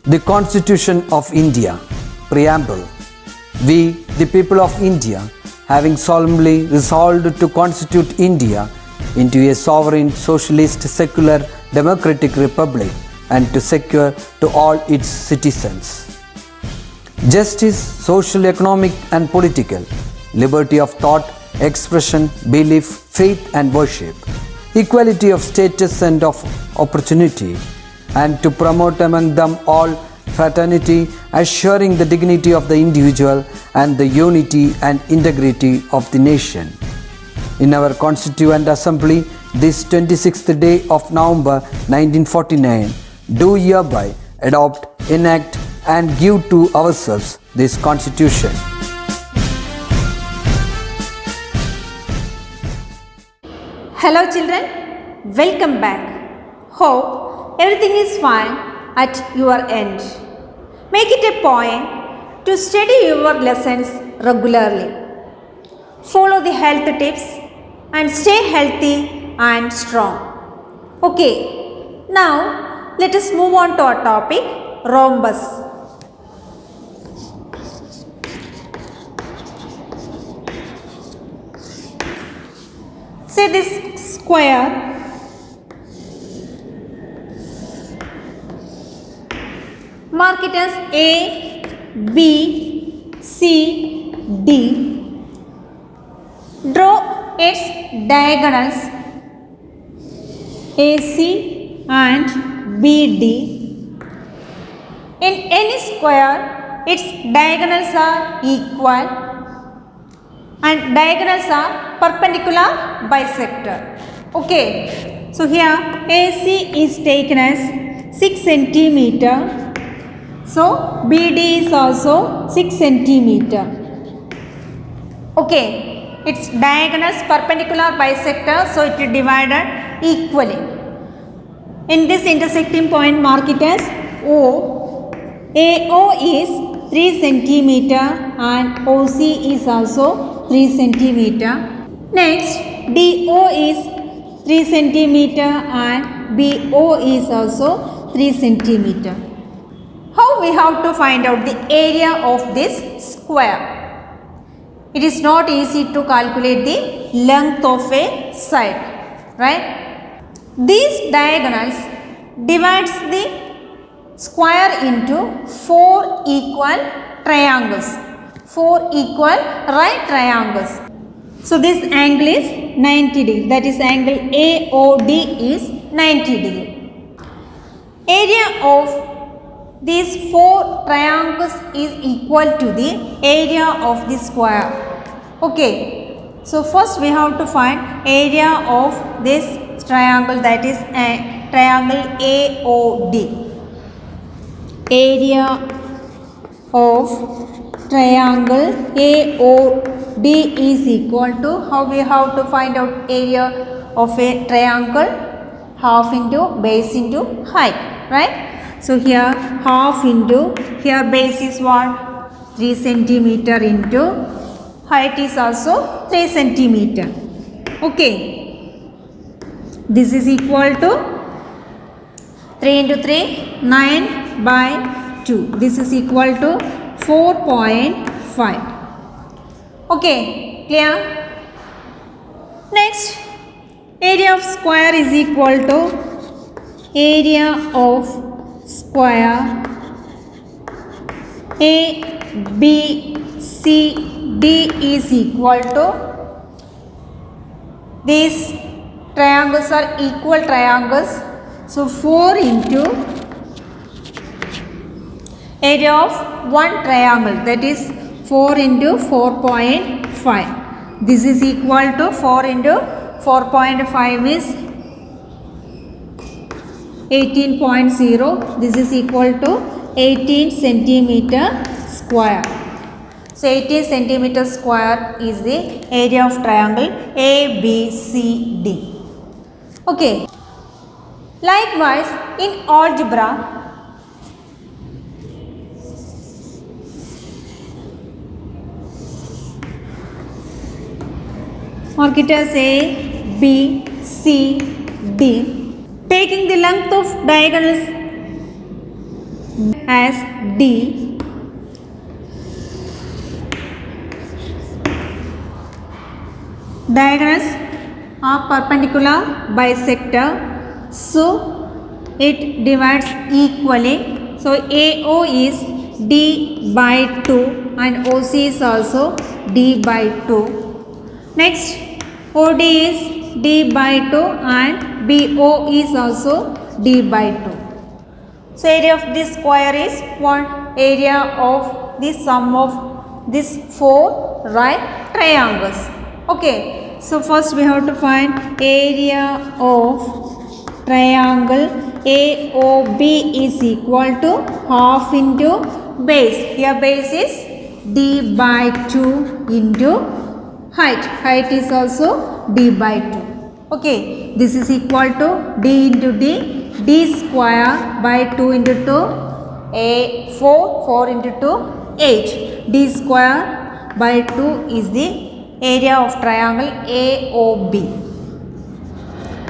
The Constitution of India, Preamble. We, the people of India, having solemnly resolved to constitute India into a sovereign, socialist, secular, democratic republic and to secure to all its citizens justice, social, economic and political, liberty of thought, expression, belief, faith and worship, equality of status and of opportunity, and to promote among them all fraternity, assuring the dignity of the individual and the unity and integrity of the nation. In our Constituent Assembly, this 26th day of November 1949, do hereby adopt, enact and give to ourselves this Constitution. Hello children, welcome back. Hope everything is fine at your end. Make it a point to study your lessons regularly. Follow the health tips and stay healthy and strong. Okay, now let us move on to our topic, rhombus. Say this square mark it as A, B, C, D. Draw its diagonals AC and BD. In any square, its diagonals are equal and diagonals are perpendicular bisector. Okay, so here AC is taken as 6 centimeter. So BD is also 6 centimeter. Okay, its diagonals perpendicular bisector, so it is divided equally. In this intersecting point, mark it as O. AO is 3 centimeter and OC is also 3 centimeter. Next, DO is 3 centimeter and BO is also 3 centimeter. How we have to find out the area of this square? It is not easy to calculate the length of a side, right? These diagonals divides the square into 4 equal triangles. 4 equal right triangles. So this angle is 90 degree. That is angle AOD is 90 degree. Area of these 4 triangles is equal to the area of the square. Okay. So first we have to find area of this triangle, that is a triangle AOD. Area of triangle AOD is equal to, how we have to find out area of a triangle? Half into base into height, right? So here half into, here base is what? 3 centimeter into height is also 3 centimeter. Okay. This is equal to 3 into 3, 9 by 2. This is equal to 4.5. Okay, clear? Next, area of square is equal to area of square A, B, C, D is equal to, these triangles are equal triangles. So 4 into area of one triangle, that is 4 into 4.5. This is equal to 4 into 4.5 is 18.0. This is equal to 18 centimeter square. So 18 centimeter square is the area of triangle ABCD. Okay. Likewise, in algebra, mark it as A, B, C, D. Taking the length of diagonals as D. Diagonals are perpendicular bisector, so it divides equally. So AO is D by 2 and OC is also D by 2. Next, OD is D by 2 and BO is also D by 2. So area of this square is what? Area of the sum of these four right triangles. Okay, so first we have to find area of triangle AOB is equal to half into base. Here base is D by 2 into height. Height is also D by 2. Okay, this is equal to D into D. D square by 2 into 2, A 4, 4 into 2, 8. D square by 2 is the area of triangle AOB.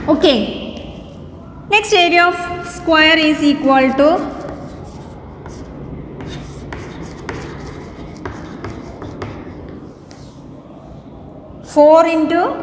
Okay. Next, area of square is equal to four into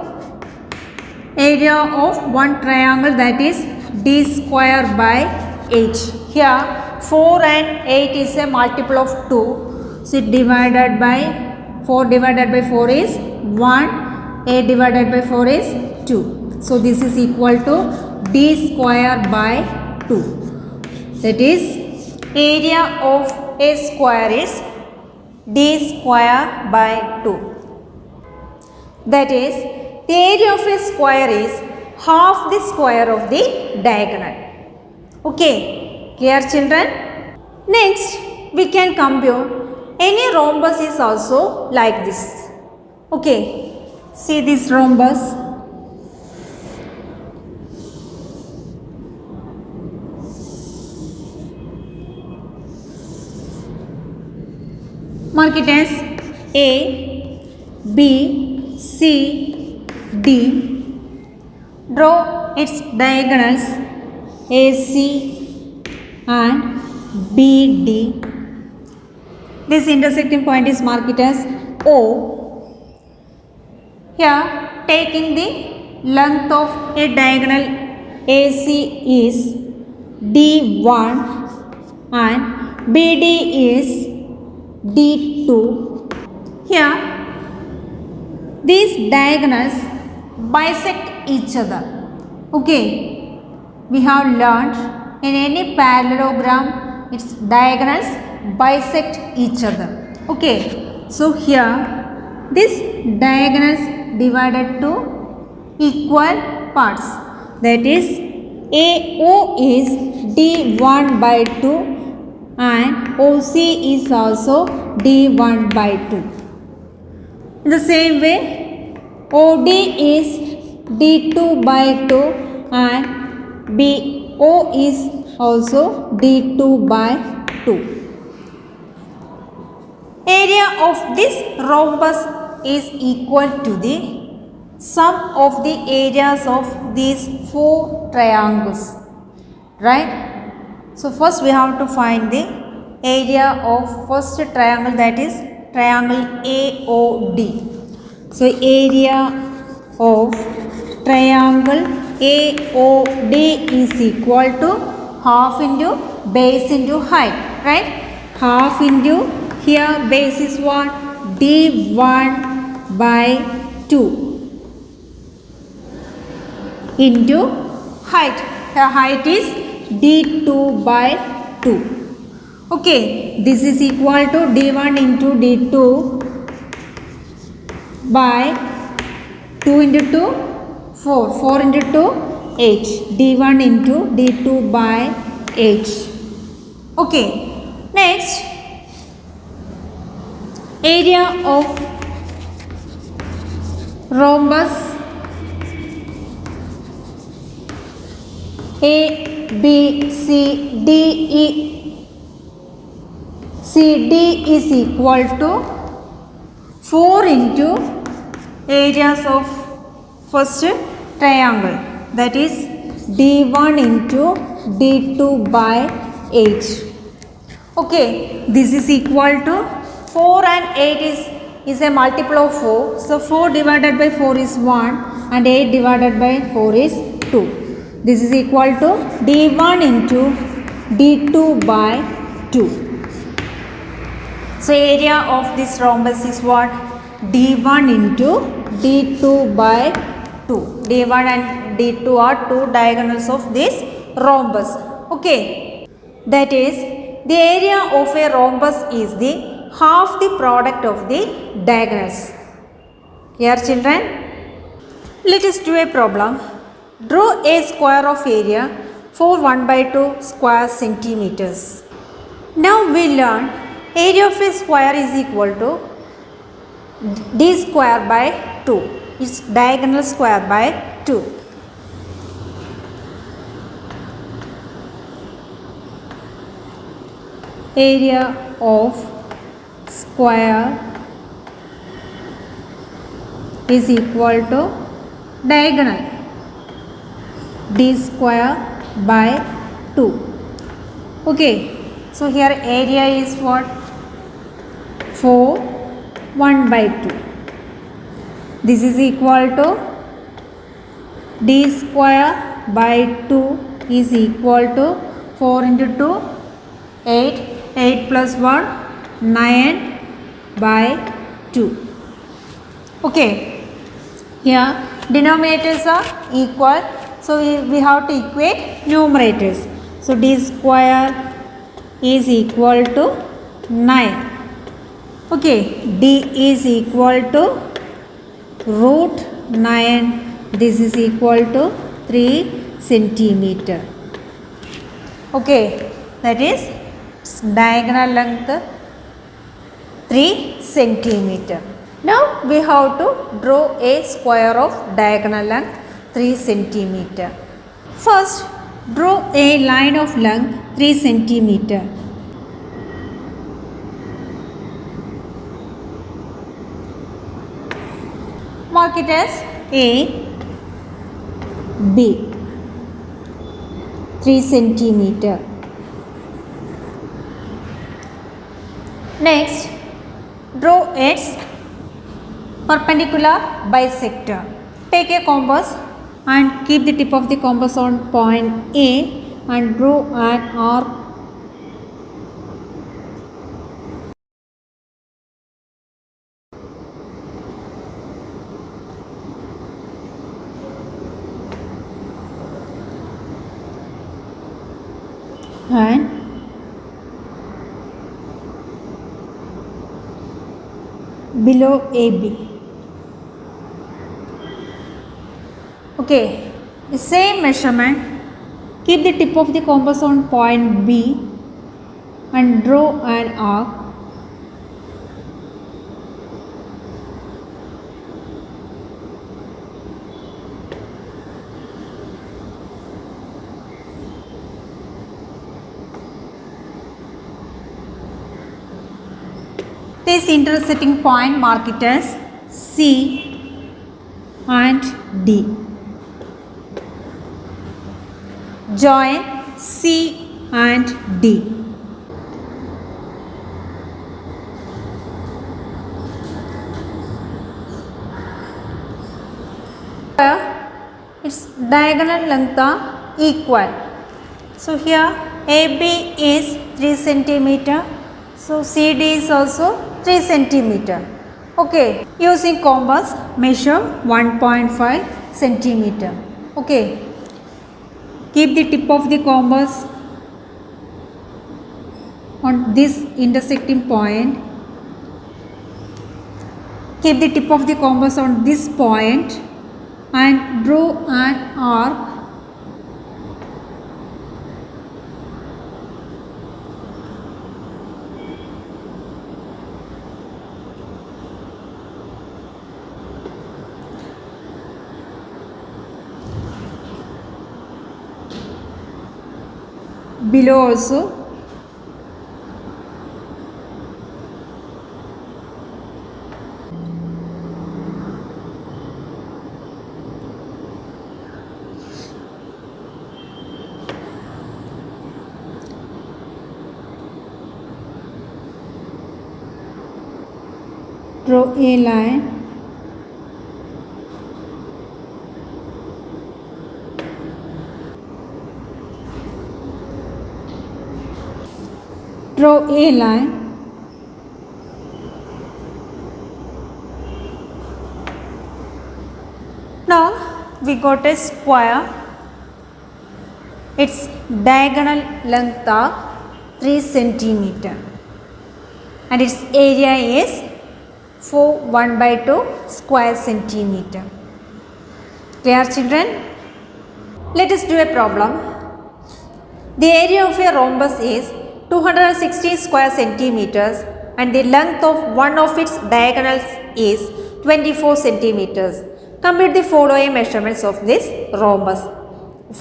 area of one triangle, that is D square by 8. Here 4 and 8 is a multiple of 2. So it divided by 4 divided by 4 is 1. 8 divided by 4 is 2. So this is equal to D square by 2. That is area of a square is D square by 2. That is the area of a square is half the square of the diagonal. Okay, clear children? Next, we can compute any rhombus is also like this. Okay, see this rhombus. Mark it as A, B, C, D. Draw its diagonals AC and BD. This intersecting point is marked as O. Here, taking the length of a diagonal AC is D1 and BD is D2. Here, these diagonals bisect each other. Okay, we have learned in any parallelogram its diagonals bisect each other. Okay, so here this diagonals divided to equal parts, that is AO is D1 by 2 and OC is also D1 by 2. In the same way, OD is D2 by 2 and BO is also D2 by 2. Area of this rhombus is equal to the sum of the areas of these four triangles, right? So first we have to find the area of first triangle, that is triangle AOD. So area of triangle AOD is equal to half into base into height, right? Half into, here base is what? D1 by 2 into height. The height is D2 by 2. Okay, this is equal to D1 into D2 by 2 into 2, 4, 4 into 2, 8, D1 into D2 by 8. Okay, next, area of rhombus A, B, C, D, E, C, D is equal to 4 into areas of first triangle, that is D1 into D2 by 8. Okay, this is equal to 4 and 8 is a multiple of 4. So 4 divided by 4 is 1 and 8 divided by 4 is 2. This is equal to d1 into d2 by 2. So area of this rhombus is what? d1 into d2 by 2. d1 and d2 are two diagonals of this rhombus. Okay, that is the area of a rhombus is the half the product of the diagonals. Here children, let us do a problem. Draw a square of area for 1 by 2 square centimeters. Now we learn area of a square is equal to d square by 2. Its diagonal square by 2. Area of square is equal to diagonal d square by 2. Okay, so here area is what? 4 1 by 2. This is equal to d square by 2 is equal to 4 into 2 8, 8 plus 1 9 by 2. Okay, here denominators are equal, so we have to equate numerators. So d square is equal to 9. Okay, d is equal to root 9. This is equal to 3 centimeter. Okay, that is diagonal length 3 centimeter. Now we have to draw a square of diagonal length 3 centimeter. First, draw a line of length 3 centimeter. Mark it as A, B, 3 centimeter. Next, draw its perpendicular bisector. Take a compass and keep the tip of the compass on point A and draw an arc . And below AB. Okay, the same measurement, keep the tip of the compass on point B and draw an arc . This intersecting point, mark it as C and D. Join C and D. Its diagonal length are equal. So here AB is 3 centimeter. So CD is also 3 centimeter. Okay, using compass measure 1.5 centimeter. Okay, keep the tip of the compass on this intersecting point. Keep the tip of the compass on this point and draw an arc . Below also Draw a line. Draw a line. Now we got a square. Its diagonal length are 3 centimeter and its area is 1/2 square centimeter. Clear, children? Let us do a problem. The area of a rhombus is 260 square centimeters and the length of one of its diagonals is 24 centimeters. Compute the following measurements of this rhombus.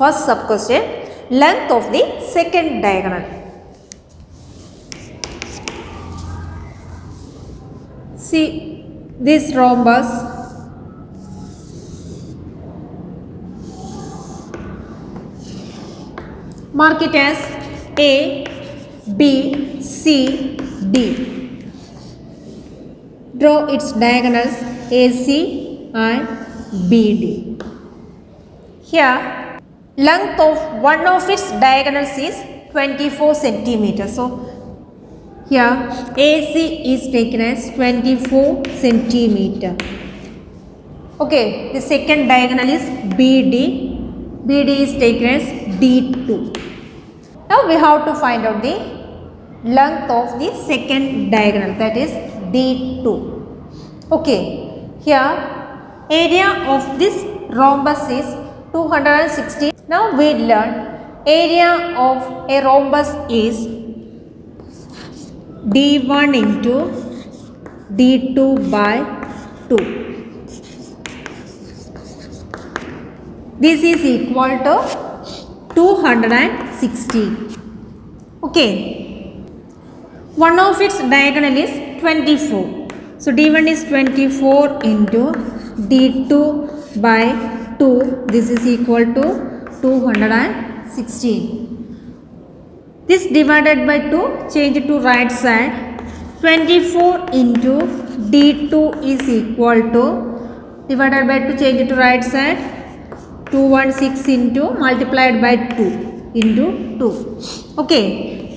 First sub question, length of the second diagonal. See this rhombus. Mark it as A, B, C, D. Draw its diagonals AC and BD. Here, length of one of its diagonals is 24 centimeters. So, here AC is taken as 24 centimeter. Okay, the second diagonal is BD. BD is taken as D2. Now we have to find out the length of the second diagonal, that is D2. Okay, here area of this rhombus is 260. Now we learn area of a rhombus is D1 into D2 by 2. This is equal to 260. Okay. One of its diagonal is 24. So D1 is 24 into D2 by 2. This is equal to 216. This divided by 2, change it to right side. 24 into D2 is equal to, divided by 2, change it to right side. 216 into multiplied by 2 into 2. Okay.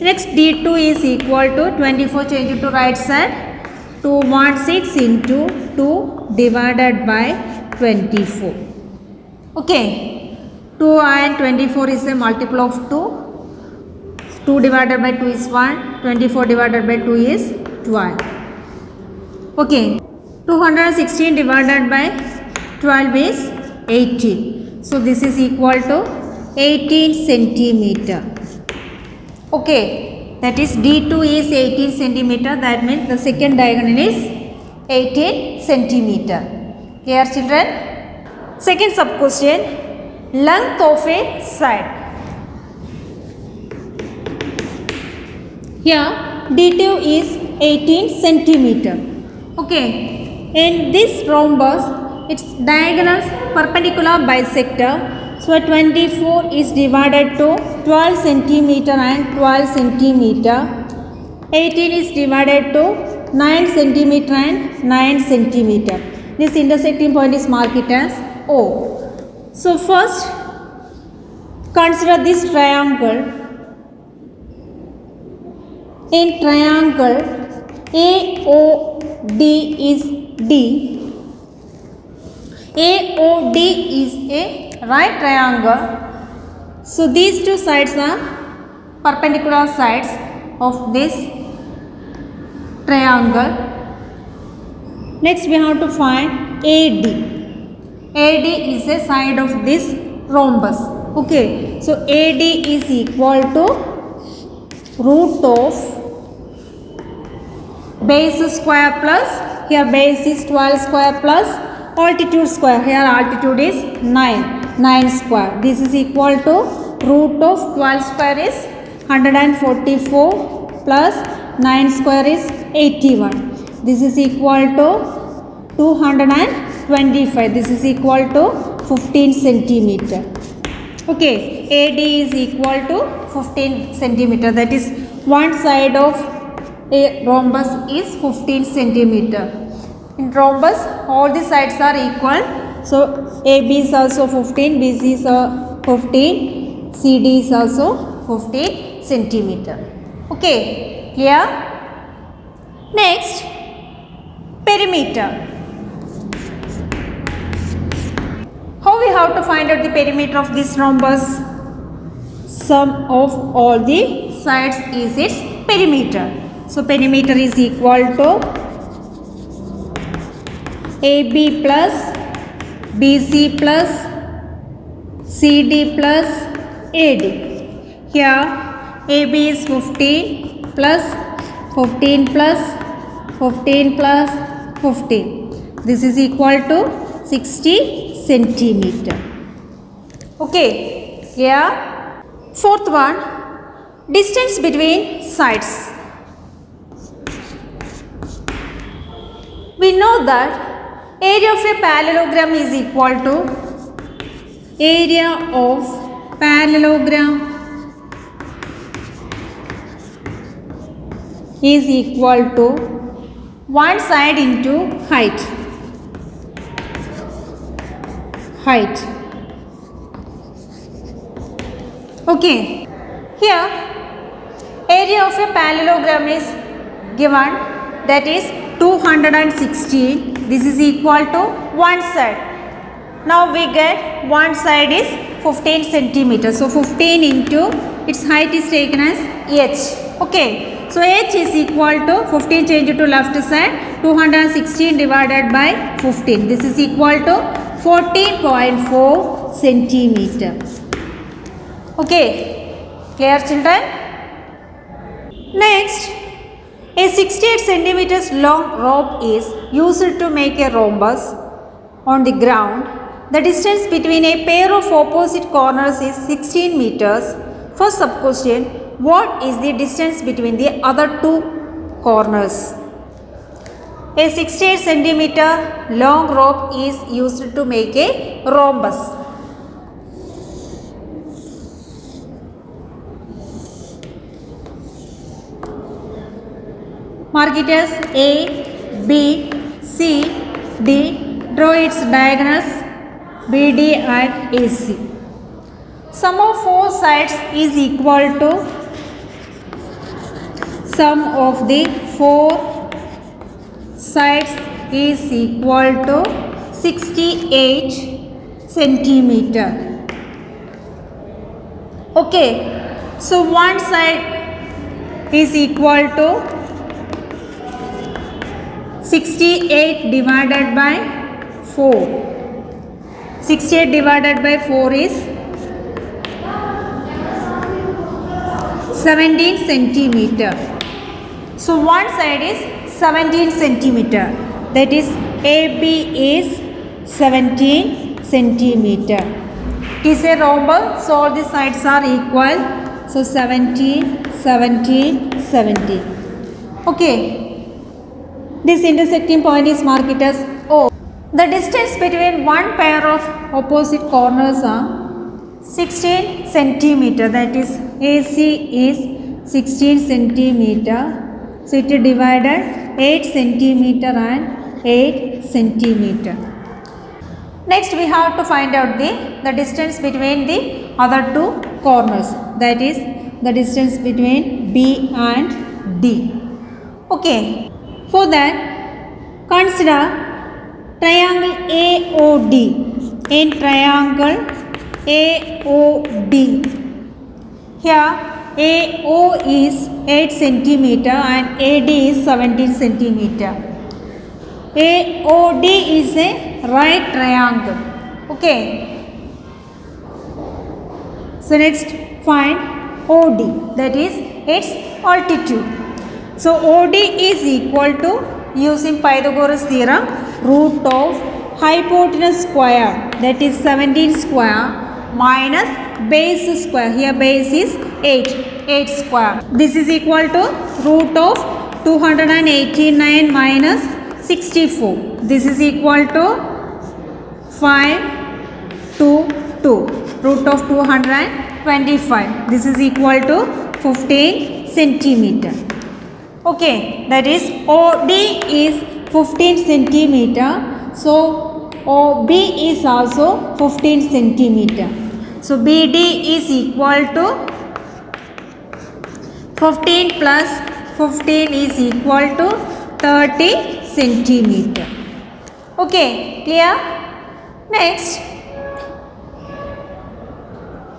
Next D2 is equal to 24, change it to right side. 216 into 2 divided by 24. Okay. 2 and 24 is a multiple of 2. 2 divided by 2 is 1. 24 divided by 2 is 12. Okay. 216 divided by 12 is 18. So this is equal to 18 centimeter. Okay, that is D2 is 18 centimeter. That means the second diagonal is 18 centimeter. Clear, children? Second sub question, length of a side. Here D2 is 18 centimeter. Okay, in this rhombus, its diagonals perpendicular bisector. So 24 is divided to 12 centimeter and 12 centimeter. 18 is divided to 9 centimeter and 9 centimeter. This intersecting point is marked as O. So first consider this triangle. In triangle AOD is D. AOD is a right triangle. So these two sides are perpendicular sides of this triangle. Next we have to find AD. AD is a side of this rhombus. Okay, so AD is equal to root of base square plus, here base is 12 square plus altitude square, here altitude is 9 square. This is equal to root of 12 square is 144 plus 9 square is 81. This is equal to 225. This is equal to 15 centimeter. Okay, AD is equal to 15 centimeter. That is one side of a rhombus is 15 centimeter. In rhombus, all the sides are equal. So AB is also 15, BC is 15, CD is also 15 centimeter. Okay, clear? Next, perimeter. How we have to find out the perimeter of this rhombus? Sum of all the sides is its perimeter. So perimeter is equal to AB plus BC plus CD plus AD. Here AB is 15 plus 15 plus 15 plus 15. This is equal to 60 centimeter. Okay, here. Fourth one, distance between sides. We know that area of a parallelogram is equal to area of parallelogram is equal to one side into height. Okay, here area of a parallelogram is given, that is 216. This is equal to one side. Now we get one side is 15 centimeters. So 15 into its height is taken as h. Okay, so h is equal to 15 change to left side, 216 divided by 15. This is equal to 14.4 centimeter. Okay, clear children? Next, a 68 centimeters long rope is used to make a rhombus on the ground. The distance between a pair of opposite corners is 16 meters. First sub question, what is the distance between the other two corners? A 68 centimeter long rope is used to make a rhombus. Mark it as A, B, C, D. Draw its diagonals BD and AC. Sum of four sides is equal to sum of the four sides is equal to 68 centimeter. Okay, so one side is equal to 68 divided by 4. 68 divided by 4 is 17 centimeter. So one side is 17 centimeter. That is AB is 17 centimeter. It is a rhombus, so all the sides are equal. So 17, 17, 17. Okay. This intersecting point is marked as O. The distance between one pair of opposite corners are 16 centimeter. That is AC is 16 centimeter. So it is divided 8 centimeter and 8 centimeter. Next we have to find out the distance between the other two corners. That is the distance between B and D. Okay. For that, consider triangle AOD. In triangle AOD, here AO is 8 centimeter and AD is 17 centimeter. AOD is a right triangle. Okay. So next find OD, that is its altitude. So OD is equal to, using Pythagoras theorem, root of hypotenuse square, that is 17 square minus base square. Here base is 8 square. This is equal to root of 289 minus 64. This is equal to 5 to 2. Root of 225. This is equal to 15 centimeter. Okay, that is OD is 15 centimeter. So OB is also 15 centimeter. So BD is equal to 15 plus 15 is equal to 30 centimeter. Okay, clear? Next,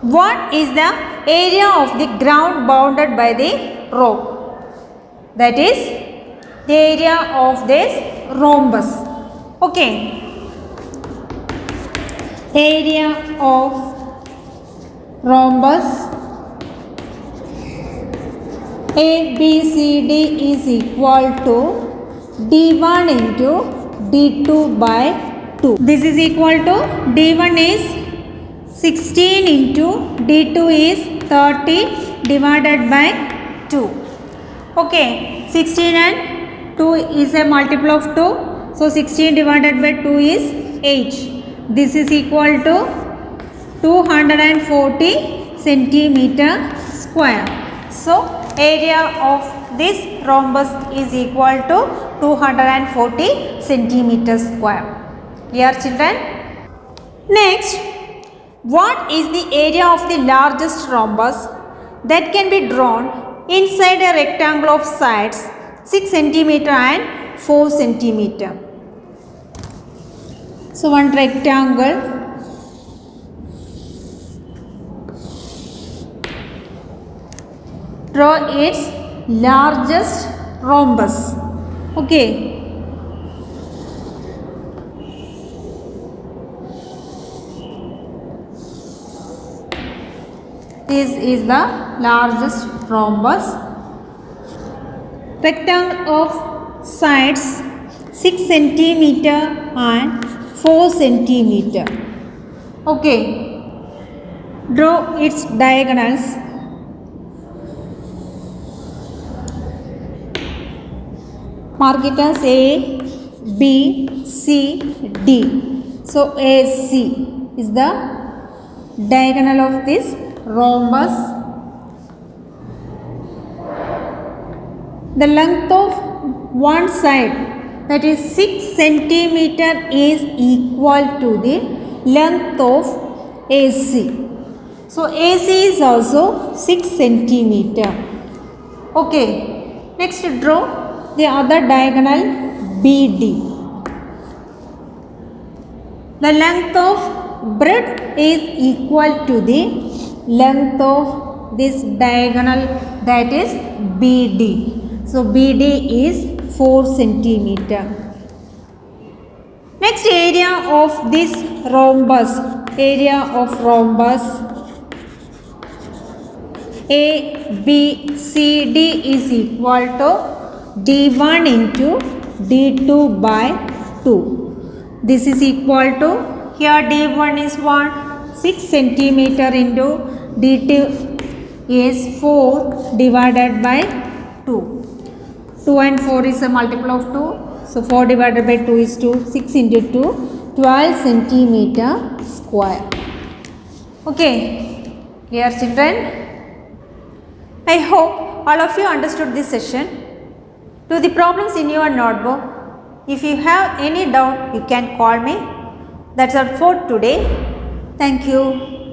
what is the area of the ground bounded by the rope? That is the area of this rhombus. Okay, area of rhombus ABCD is equal to D1 into D2 by 2. This is equal to D1 is 16 into D2 is 30 divided by 2. Okay, 16 and 2 is a multiple of 2. So 16 divided by 2 is 8. This is equal to 240 centimeter square. So area of this rhombus is equal to 240 centimeter square. Clear, children? Next, what is the area of the largest rhombus that can be drawn inside a rectangle of sides 6 centimeter and 4 centimeter? So one rectangle, draw its largest rhombus. Okay. This is the largest rhombus. Rectangle of sides 6 centimeter and 4 centimeter. Okay. Draw its diagonals. Mark it as A, B, C, D. So AC is the diagonal of this rhombus. The length of one side, that is 6 centimeter, is equal to the length of AC. So AC is also 6 centimeter. Okay. Next, draw the other diagonal BD. The length of breadth is equal to the length of this diagonal, that is BD. So BD is 4 centimeter. Next, area of this rhombus. Area of rhombus ABCD is equal to D1 into D2 by 2. This is equal to, here D1 is what? 6 centimeter into D2 is 4 divided by 2. 2 and 4 is a multiple of 2. So 4 divided by 2 is 2. 6 into 2, 12 centimeter square. Okay. Clear, children? I hope all of you understood this session. Do the problems in your notebook. If you have any doubt, you can call me. That's all for today. Thank you.